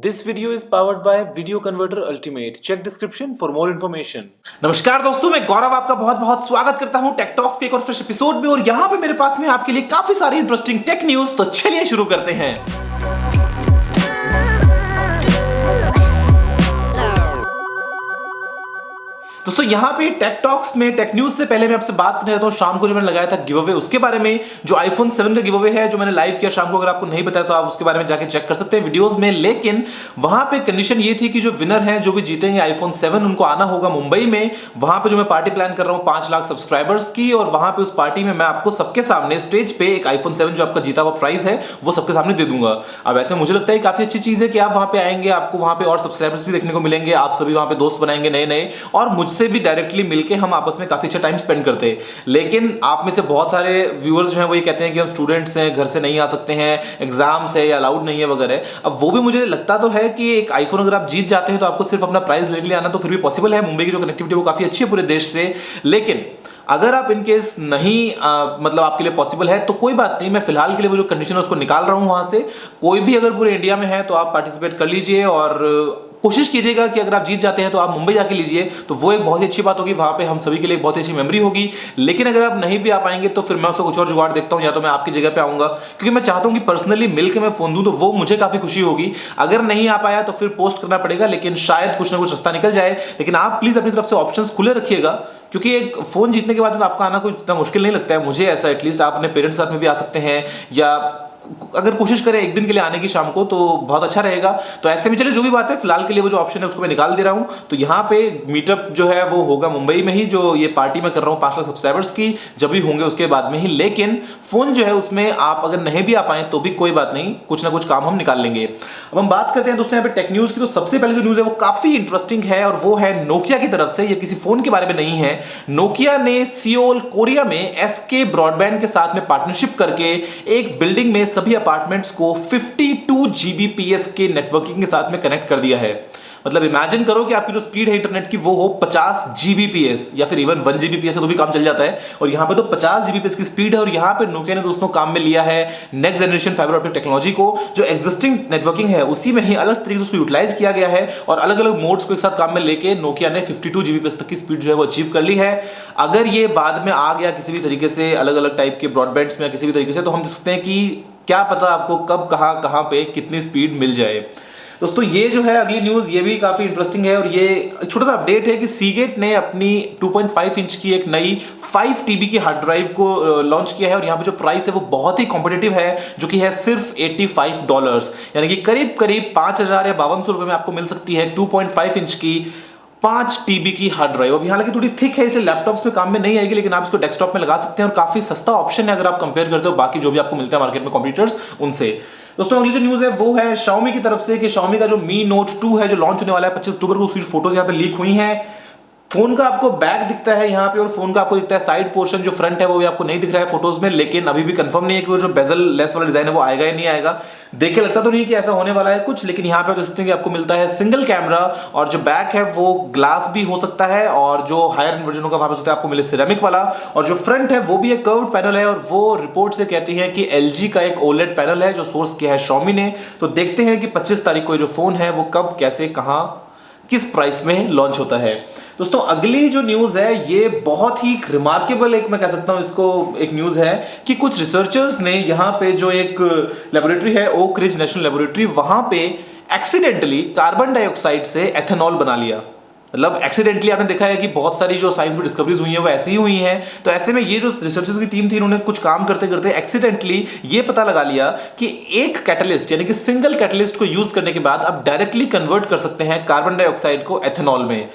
This video is powered by Video Converter Ultimate. Check description for more information. नमस्कार दोस्तों, मैं गौरव आपका बहुत बहुत स्वागत करता हूं टेक टॉक्स के एक और फ्रेश एपिसोड में। और यहां पे मेरे पास में आपके लिए काफी सारी इंटरेस्टिंग टेक न्यूज, तो चलिए शुरू करते हैं। दोस्तों यहाँ पे टेक टॉक्स में टेक न्यूज से पहले मैं आपसे बात करने जाता हूँ शाम को जो मैंने लगाया था गिव अवे, उसके बारे में। जो आईफोन 7 का गिव अवे है जो मैंने लाइव किया शाम को, अगर आपको नहीं बताया तो आप उसके बारे में जाके चेक कर सकते हैं वीडियोस में। लेकिन वहां पे कंडीशन ये थी कि जो विनर हैं, जो भी जीतेंगे आईफोन 7, उनको आना होगा मुंबई में। वहां पे जो मैं पार्टी प्लान कर रहा हूँ 5 लाख सब्सक्राइबर्स की, और वहां पे उस पार्टी में मैं आपको सबके सामने स्टेज पे एक आईफोन 7 जो आपका जीता हुआ प्राइस है वो सबके सामने दे दूंगा। अब ऐसे मुझे लगता है काफी अच्छी चीज है कि आप वहां पे आएंगे, आपको वहां पे और सब्सक्राइबर्स भी देखने को मिलेंगे, आप सभी वहां पे दोस्त बनाएंगे नए नए, और मुझसे भी डायरेक्टली मिलके हम आपस में काफी अच्छा टाइम स्पेंड करते हैं। लेकिन आप में से बहुत सारे व्यूअर्स जो हैं वो ये कहते हैं कि हम स्टूडेंट्स हैं, घर से नहीं आ सकते हैं, एग्जाम्स है या अलाउड नहीं है वगैरह। अब वो भी मुझे लगता तो है कि एक आईफोन अगर आप जीत जाते हैं तो आपको सिर्फ अपना प्राइस लेने के लिए आना तो फिर भी पॉसिबल है। मुंबई की जो कनेक्टिविटी वो काफी अच्छी है पूरे देश से। लेकिन अगर आप इनकेस नहीं मतलब आपके लिए पॉसिबल है तो कोई बात नहीं, मैं फिलहाल के लिए वो जो कंडीशन है उसको निकाल रहा हूं वहां से। कोई भी अगर पूरे इंडिया में है तो आप पार्टिसिपेट कर लीजिए, और कोशिश कीजिएगा कि अगर आप जीत जाते हैं तो आप मुंबई जाके लीजिए, तो वो एक बहुत ही अच्छी बात होगी। वहां पे हम सभी के लिए एक बहुत ही अच्छी मेमोरी होगी। लेकिन अगर आप नहीं भी आ पाएंगे तो फिर मैं उसको कुछ और जुगाड़ देखता हूं, या तो मैं आपकी जगह पे आऊंगा, क्योंकि मैं चाहता हूं कि पर्सनली मिलकर मैं फोन दूं, तो वो मुझे काफी खुशी होगी। अगर नहीं आ पाया तो फिर पोस्ट करना पड़ेगा, लेकिन शायद कुछ ना कुछ रास्ता निकल जाए। लेकिन आप प्लीज अपनी तरफ से ऑप्शंस खुले रखिएगा, क्योंकि एक फोन जीतने के बाद तो आपका आना कोई इतना मुश्किल नहीं लगता है मुझे, ऐसा एटलीस्ट। आप अपने पेरेंट्स के साथ में भी आ सकते हैं, या अगर कोशिश करें एक दिन के लिए आने की शाम को तो बहुत अच्छा रहेगा। तो ऐसे में चलिए जो भी बात है, फिलहाल के लिए वो जो ऑप्शन है उसको मैं निकाल दे रहा हूं। तो यहाँ पे मीटअप जो है वो होगा मुंबई में ही, जो ये पार्टी मैं कर रहा हूँ 5 लाख सब्सक्राइबर्स की, जब भी होंगे उसके बाद में ही। लेकिन फोन जो है उसमें आप अगर नहीं भी आ पाए तो भी कोई बात नहीं, कुछ ना कुछ काम हम निकाल लेंगे। अब हम बात करते हैं दोस्तों यहाँ पे टेक न्यूज की। तो सबसे पहले जो न्यूज है वो काफी इंटरेस्टिंग है, और वो है नोकिया की तरफ से। ये किसी फोन के बारे में नहीं है। नोकिया ने सियोल कोरिया में एसके ब्रॉडबैंड के साथ में पार्टनरशिप करके एक बिल्डिंग में सभी अपार्टमेंट्स को 52 जीबीपीएस के नेटवर्किंग के साथ में कनेक्ट कर दिया है। मतलब इमेजिन करो कि आपकी जो स्पीड है इंटरनेट की वो हो 50 जीबीपीएस, या फिर इवन 1 जीबीपीएस तो भी काम चल जाता है, और यहां पे तो 50 जीबीपीएस की स्पीड है। और यहां पे नोकिया ने दोस्तों काम में लिया है next generation fibre optic technology को, जो एग्जिस्टिंग नेटवर्किंग है उसी में ही अलग तरीके से उसको यूटिलाइज किया गया है, और अलग अलग मोड्स को एक साथ काम में लेके नोकिया ने 52 जीबीपीएस तक की स्पीड जो है वो अचीव कर ली है। अगर ये बाद में आ गया किसी भी तरीके से अलग अलग टाइप के ब्रॉडबैंड्स में, किसी भी तरीके से, तो हम देख सकते हैं कि क्या पता आपको कब कहां पे कितनी स्पीड मिल जाए। दोस्तों ये जो है अगली न्यूज, ये भी काफी इंटरेस्टिंग है, और ये छोटा सा अपडेट है कि सीगेट ने अपनी 2.5 इंच की एक नई 5 TB की हार्ड ड्राइव को लॉन्च किया है। और यहाँ पे जो प्राइस है वो बहुत ही कॉम्पिटिटिव है, जो कि है सिर्फ $85, यानी कि करीब करीब 5,000 या 5,200 रुपए में आपको मिल सकती है 2.5 इंच की 5 TB की हार्ड ड्राइव। अभी हालांकि थोड़ी थिक है इसलिए लैपटॉप्स में काम में नहीं आएगी, लेकिन आप इसको डेस्कटॉप में लगा सकते हैं, और काफी सस्ता ऑप्शन है अगर आप कंपेयर करते हो बाकी जो भी आपको मिलता है मार्केट में कॉम्पिटिटर्स उनसे। दोस्तों अगली जो न्यूज है वो है Xiaomi की तरफ से, कि Xiaomi का जो Mi Note 2 है जो लॉन्च होने वाला है 25 अक्टूबर को, उसकी फोटोज यहाँ पे लीक हुई हैं। फोन का आपको बैक दिखता है यहाँ पे, और फोन का आपको दिखता है साइड पोर्शन, जो फ्रंट है वो भी आपको नहीं दिख रहा है फोटोज में। लेकिन अभी भी कंफर्म नहीं है कि वो जो बेजल लेस वाला डिजाइन है वो आएगा या नहीं आएगा। देख के लगता तो नहीं कि ऐसा होने वाला है कुछ, लेकिन यहाँ पे देख सकते हैं कि आपको मिलता है सिंगल कैमरा, और जो बैक है वो ग्लास भी हो सकता है, और जो हायर वर्जन होगा वहां पे सकता है आपको मिले सिरेमिक वाला, और जो फ्रंट है वो भी एक कर्व्ड पैनल है। और वो रिपोर्ट से कहती है कि LG का एक OLED पैनल है जो सोर्स किया है Xiaomi ने। तो देखते हैं कि 25 तारीख को जो फोन है वो कब, कैसे, कहां, किस प्राइस में लॉन्च होता है। दोस्तों अगली जो न्यूज है ये बहुत ही रिमार्केबल, एक मैं कह सकता हूं इसको, एक न्यूज है कि कुछ रिसर्चर्स ने यहाँ पे जो एक लेबोरेटरी है ओक रिज नेशनल लेबोरेटरी, वहां पे एक्सीडेंटली कार्बन डाइऑक्साइड से एथेनॉल बना लिया। मतलब एक्सीडेंटली आपने देखा है कि बहुत सारी जो साइंस में डिस्कवरीज हुई हैं वो ऐसी ही हुई हैं। तो ऐसे में ये जो रिसर्चर्स की टीम थी इन्होंने कुछ काम करते करते एक्सीडेंटली ये पता लगा लिया कि एक कैटलिस्ट, यानी कि सिंगल कैटलिस्ट को यूज करने के बाद आप डायरेक्टली कन्वर्ट कर सकते हैं कार्बन डाइऑक्साइड को एथेनॉल में।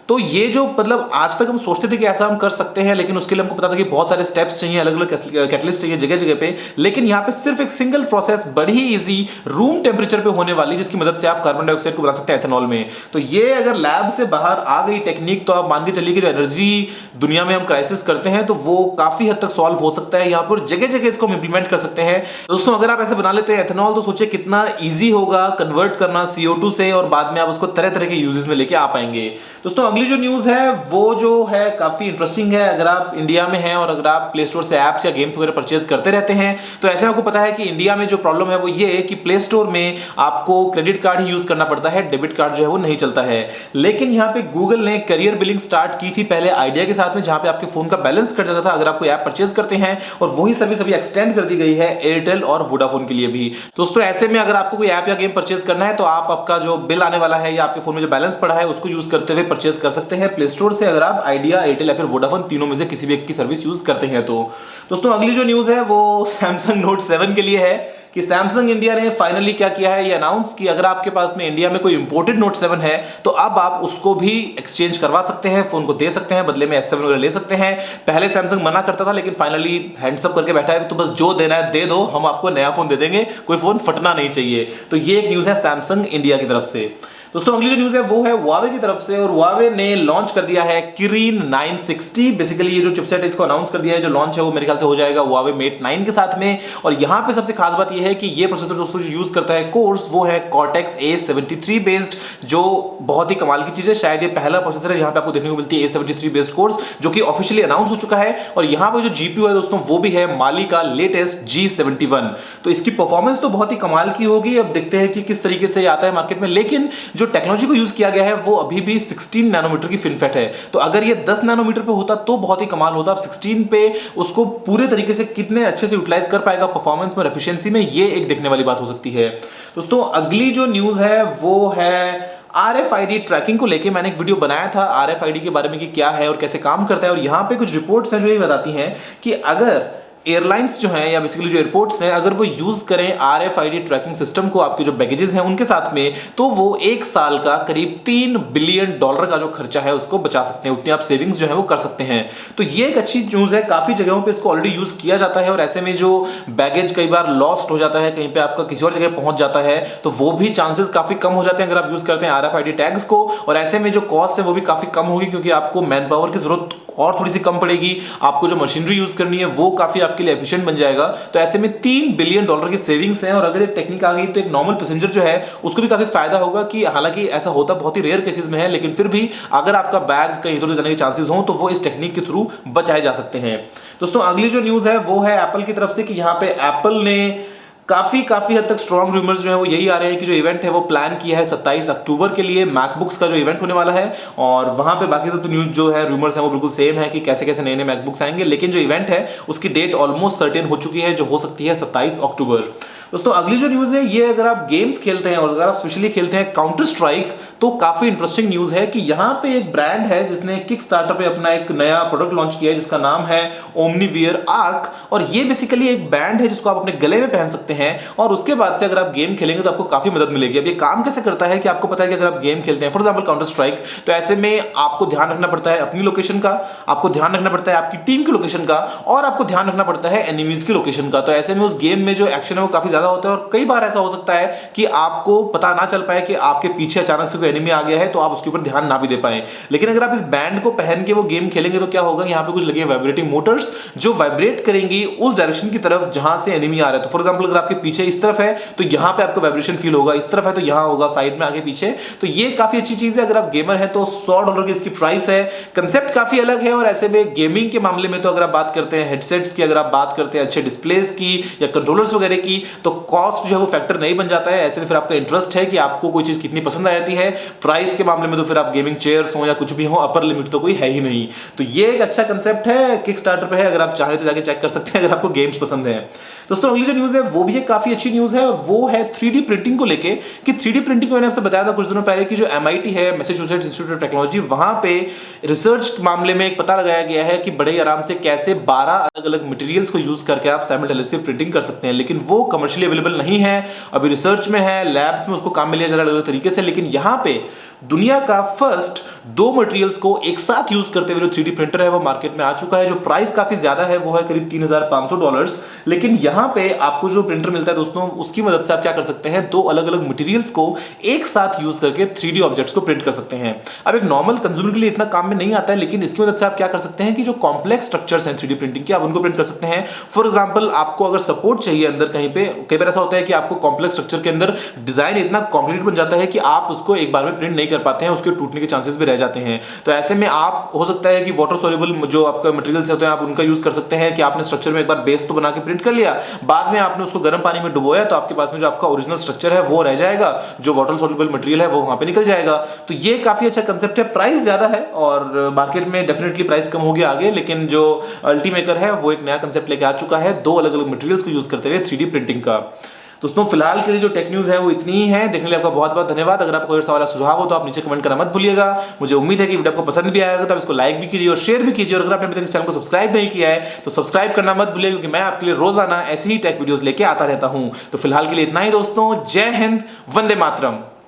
तो ये जो मतलब आज तक हम सोचते थे कि ऐसा हम कर सकते हैं, लेकिन उसके लिए हमको पता था कि बहुत सारे स्टेप्स चाहिए, अलग अलग कैटलिस्ट चाहिए जगह जगह पे। लेकिन यहाँ पे सिर्फ एक सिंगल प्रोसेस बड़ी ही इजी रूम टेम्परेचर पे होने वाली, जिसकी मदद से आप कार्बन डाइऑक्साइड को बना सकते हैं एथेनॉल में। तो ये अगर लैब से बाहर आ गई टेक्निक, तो आप मान के चलिए कि जो एनर्जी दुनिया में हम क्राइसिस करते हैं तो वो काफी हद तक सॉल्व हो सकता है। यहाँ पर जगह जगह इसको हम इंप्लीमेंट कर सकते हैं। दोस्तों अगर आप ऐसे बना लेते हैं एथेनॉल, तो सोचिए कितना ईजी होगा कन्वर्ट करना CO2 से, और बाद में आप उसको तरह तरह के यूजेस में लेके आ पाएंगे। दोस्तों अगली जो न्यूज है वो जो है काफी इंटरेस्टिंग है। अगर आप इंडिया में हैं और अगर आप प्ले स्टोर से ऐप्स या गेम्स वगैरह परचेज करते रहते हैं तो ऐसे में आपको पता है कि इंडिया में जो प्रॉब्लम है वो ये है कि प्ले स्टोर में आपको क्रेडिट कार्ड ही यूज करना पड़ता है, डेबिट कार्ड जो है वो नहीं चलता है। लेकिन यहाँ पे गूगल ने करियर बिलिंग स्टार्ट की थी पहले आइडिया के साथ में, जहां पे आपके फोन का बैलेंस कट जाता था अगर आप कोई ऐप परचेज करते हैं, और वही सर्विस अभी एक्सटेंड कर दी गई है एयरटेल और वोडाफोन के लिए भी। दोस्तों ऐसे में अगर आपको कोई ऐप या गेम परचेज करना है तो आप आपका जो बिल आने वाला है या आपके फोन में जो बैलेंस पड़ा है उसको यूज करते हुए परचेज कर सकते हैं प्ले स्टोर से, अगर आप आइडिया, एयरटेल या फिर वोडाफोन तीनों में से किसी भी एक की सर्विस यूज करते हैं तो। दोस्तों अगली जो न्यूज है वो सैमसंग नोट 7 के लिए है कि सैमसंग इंडिया ने फाइनली क्या किया है, ये अनाउंस कि अगर आपके पास में इंडिया में कोई इंपोर्टेड नोट 7 है तो अब आप उसको भी एक्सचेंज करवा सकते हैं, फोन को दे सकते हैं, बदले में S7 वगैरह ले सकते हैं। पहले सैमसंग मना करता था लेकिन फाइनली हैंड्स अप करके बैठा है, तो बस जो देना है दे दो, हम आपको नया फोन दे देंगे, कोई फोन फटना नहीं चाहिए। तो ये एक न्यूज है सैमसंग इंडिया की तरफ से। दोस्तों अगली जो न्यूज है वो है Huawei की तरफ से, और Huawei ने लॉन्च कर दिया है Kirin 960। बेसिकली ये जो चिपसेट है इसको अनाउंस कर दिया है, जो लॉन्च है वो मेरे ख्याल से हो जाएगा Huawei Mate 9 के साथ में। और यहाँ पे सबसे खास बात ये है कि ये प्रोसेसर दोस्तों जो यूज करता है कोर्स वो है Cortex A73 बेस्ड, जो बहुत ही कमाल की चीज है। शायद ये पहला प्रोसेसर है जहां पे आपको देखने को मिलती है A73 बेस्ड कोर्स, जो कि ऑफिशियली अनाउंस हो चुका है। और यहाँ पे जो GPU है दोस्तों वो भी है Mali का लेटेस्ट G71। तो इसकी परफॉर्मेंस तो बहुत ही कमाल की होगी, अब देखते हैं कि किस तरीके से आता है मार्केट में। लेकिन जो टेक्नोलॉजी को यूज किया गया है वो अभी भी 16 नैनोमीटर की फिनफेट है, तो अगर ये 10 नैनोमीटर पे होता तो बहुत ही कमाल होता। अब 16 पे उसको पूरे तरीके से कितने अच्छे से यूटिलाइज कर पाएगा परफॉर्मेंस में, एफिशिएंसी में, ये एक देखने वाली बात हो सकती है। दोस्तों अगली जो न्यूज है वो है RFID ट्रैकिंग को लेके। मैंने एक वीडियो बनाया था RFID के बारे में कि क्या है और कैसे काम करता है, और यहाँ पे कुछ रिपोर्ट्स हैं जो ये बताती हैं कि अगर एयरलाइंस जो हैं या बेसिकली जो एयरपोर्ट्स हैं अगर वो यूज करें RFID ट्रैकिंग सिस्टम को आपके जो बैगेजेस हैं उनके साथ में, तो वो एक साल का करीब $3 बिलियन का जो खर्चा है उसको बचा सकते हैं, उतनी आप सेविंग्स जो है वो कर सकते हैं। तो ये एक अच्छी न्यूज है, काफी जगहों पे इसको ऑलरेडी यूज किया जाता है। और ऐसे में जो बैगेज कई बार लॉस्ट हो जाता है, कहीं पे आपका किसी और जगह पहुंच जाता है, तो वो भी चांसेस काफी कम हो जाते हैं अगर आप यूज करते हैं RFID टैग्स को। और ऐसे में जो कॉस्ट है वो भी काफी कम होगी, क्योंकि आपको मैन पावर की जरूरत और थोड़ी सी कम पड़ेगी, आपको जो मशीनरी यूज करनी है वो काफी आपके लिए एफिशिएंट बन जाएगा। तो ऐसे में $3 बिलियन की सेविंग्स हैं। और अगर एक टेक्निक आ गई तो एक नॉर्मल पैसेंजर जो है उसको भी काफी फायदा होगा, कि हालांकि ऐसा होता बहुत ही रेयर केसेस में है, लेकिन फिर भी अगर आपका बैग कहीं इधर जाने के चांसेस हो तो वो इस टेक्निक के थ्रू बचाए जा सकते हैं। दोस्तों अगली जो न्यूज है वो है एप्पल की तरफ से, कि यहाँ पे एप्पल ने काफी हद तक स्ट्रॉन्ग रूमर्स जो है वो यही आ रहे हैं कि जो इवेंट है वो प्लान किया है 27 अक्टूबर के लिए, मैकबुक्स का जो इवेंट होने वाला है। और वहां पे बाकी तो न्यूज जो है रूमर्स है वो बिल्कुल सेम है कि कैसे कैसे नए नए मैकबुक्स आएंगे, लेकिन जो इवेंट है उसकी डेट ऑलमोस्ट सर्टेन हो चुकी है, जो हो सकती है 27 अक्टूबर। दोस्तों अगली जो न्यूज है ये, अगर आप गेम्स खेलते हैं और अगर आप स्पेशली खेलते हैं काउंटर स्ट्राइक, तो काफी इंटरेस्टिंग न्यूज है कि यहाँ पे एक ब्रांड है जिसने किक स्टार्टर पे अपना एक नया प्रोडक्ट लॉन्च किया है जिसका नाम है ओमनीवियर आर्क। और ये बेसिकली एक बैंड है जिसको आप अपने गले में पहन सकते हैं, और उसके बाद से अगर आप गेम खेलेंगे तो आपको काफी मदद मिलेगी। अब ये काम कैसे करता है कि आपको पता है कि अगर आप गेम खेलते हैं फॉर एग्जांपल काउंटर स्ट्राइक, तो ऐसे में आपको ध्यान रखना पड़ता है अपनी लोकेशन का, आपको ध्यान रखना पड़ता है आपकी टीम की लोकेशन का, और आपको ध्यान रखना पड़ता है एनिमीज की लोकेशन का। तो ऐसे में उस गेम में जो एक्शन है वो काफी ज्यादा होता है, और कई बार ऐसा हो सकता है कि आपको पता ना चल पाए कि आपके पीछे अचानक से कोई एनिमी आ गया है, तो आप उसके ऊपर ध्यान ना भी दे पाए। लेकिन अगर आप इस बैंड को पहन के वो गेम खेलेंगे तो क्या होगा, यहाँ पे कुछ लगे वाइब्रेटिंग मोटर्स जो वाइब्रेट करेंगी उस डायरेक्शन की तरफ जहां से एनिमी आ रहा है। तो फॉर एग्जांपल अगर आपके पीछे इस तरफ है तो यहाँ पे आपको वाइब्रेशन फील होगा, इस तरफ है तो यहाँ होगा, साइड में आगे पीछे। तो ये काफी अच्छी चीज है। अगर आप गेमर हैं तो $100 की इसकी प्राइस है। कंसेप्ट काफी अलग है। और ऐसे में गेमिंग के मामले में तो अगर आप बात करते हैं हेडसेट्स की, अगर आप बात करते हैं अच्छे डिस्प्लेज की या कंट्रोलर्स वगैरह की, तो कॉस्ट जो है वो फैक्टर नहीं बन जाता है। ऐसे में फिर आपका इंटरेस्ट है कि आपको कोई चीज कितनी पसंद आ जाती है। प्राइस के मामले में तो फिर आप गेमिंग चेयर्स हो या कुछ भी हो, अपर लिमिट तो कोई है ही नहीं। तो ये एक अच्छा कंसेप्ट है, किक स्टार्टर पे है, अगर आप चाहे तो जाके चेक कर सकते हैं अगर आपको गेम्स पसंद है। दोस्तों अगली जो न्यूज है वो भी एक काफी अच्छी न्यूज है, और वो है 3D प्रिंटिंग को लेके। कि 3D प्रिंटिंग को मैंने आपसे बताया था कुछ दिनों पहले कि जो MIT है, मैसाचुसेट्स इंस्टीट्यूट ऑफ टेक्नोलॉजी, वहां पे रिसर्च मामले में एक पता लगाया गया है कि बड़े आराम से कैसे 12 अलग अलग मटेरियल्स को यूज करके आप साइमल्टेनियसली प्रिंटिंग कर सकते हैं। लेकिन वो कमर्शियली अवेलेबल नहीं है, अभी रिसर्च में है, लैब्स में उसको काम में लिया जा रहा है अलग अलग तरीके से। लेकिन यहाँ पे दुनिया का फर्स्ट 2 मटेरियल्स को एक साथ यूज करते हुए जो 3D प्रिंटर है वो मार्केट में आ चुका है। जो प्राइस काफी ज्यादा है वो है करीब $3,500। लेकिन यहाँ पे आपको जो प्रिंटर मिलता है दोस्तों, उसकी मदद से आप क्या कर सकते हैं, 2 अलग अलग मटेरियल्स को एक साथ यूज करके 3D ऑब्जेक्ट्स को प्रिंट कर सकते हैं। अब एक नॉर्मल कंज्यूमर के लिए इतना काम में नहीं आता है, लेकिन इसकी मदद से आप क्या कर सकते हैं कि जो कॉम्प्लेक्स स्ट्रक्चर्स हैं 3D प्रिंटिंग के, आप उनको प्रिंट कर सकते हैं। फॉर एग्जाम्पल आपको अगर सपोर्ट चाहिए अंदर कहीं पे, कई बार ऐसा होता है कि आपको कॉम्प्लेक्स स्ट्रक्चर के अंदर डिजाइन इतना कॉम्प्लीट बन जाता है कि आप उसको एक बार में प्रिंट नहीं कर पाते हैं, उसके टूटने के चांसेस भी रह जाते हैं। तो ऐसे में आप हो सकता है कि वाटर सोल्यूबल जो आपका मटेरियल्स होते हैं आप उनका यूज कर सकते हैं कि आपने स्ट्रक्चर में एक बार बेस तो बना के प्रिंट कर लिया, बाद में आपने उसको गर्म पानी में डुबोया तो आपके पास में जो आपका ओरिजिनल स्ट्रक्चर है वो रह जाएगा, जो वाटर सोल्यूबल मटेरियल है वो वहां पे निकल जाएगा। तो ये काफी अच्छा कंसेप्ट है। प्राइस ज्यादा है और मार्केट में डेफिनेटली प्राइस कम हो गया आगे, लेकिन जो अल्टीमेकर है वो एक नया कंसेप्ट लेके आ चुका है, दो अलग अलग मटेरियल्स को यूज करते हुए 3D प्रिंटिंग का। दोस्तों फिलहाल के लिए जो टेक न्यूज़ है वो इतनी ही है। देखने के लिए आपका बहुत बहुत धन्यवाद। अगर आपका कोई सवाल या सुझाव हो तो आप नीचे कमेंट करना मत भूलिएगा। मुझे उम्मीद है कि वीडियो आपको पसंद भी आया होगा, तो आप इसको लाइक भी कीजिए और शेयर भी कीजिए। और अगर आपने अभी तक इस चैनल को सब्सक्राइब नहीं किया है तो सब्सक्राइब करना मत भूलिएगा, क्योंकि मैं आपके लिए रोजाना ऐसी ही टेक वीडियोस लेके आता रहता हूं। तो फिलहाल के लिए इतना ही दोस्तों। जय हिंद, वंदे मातरम।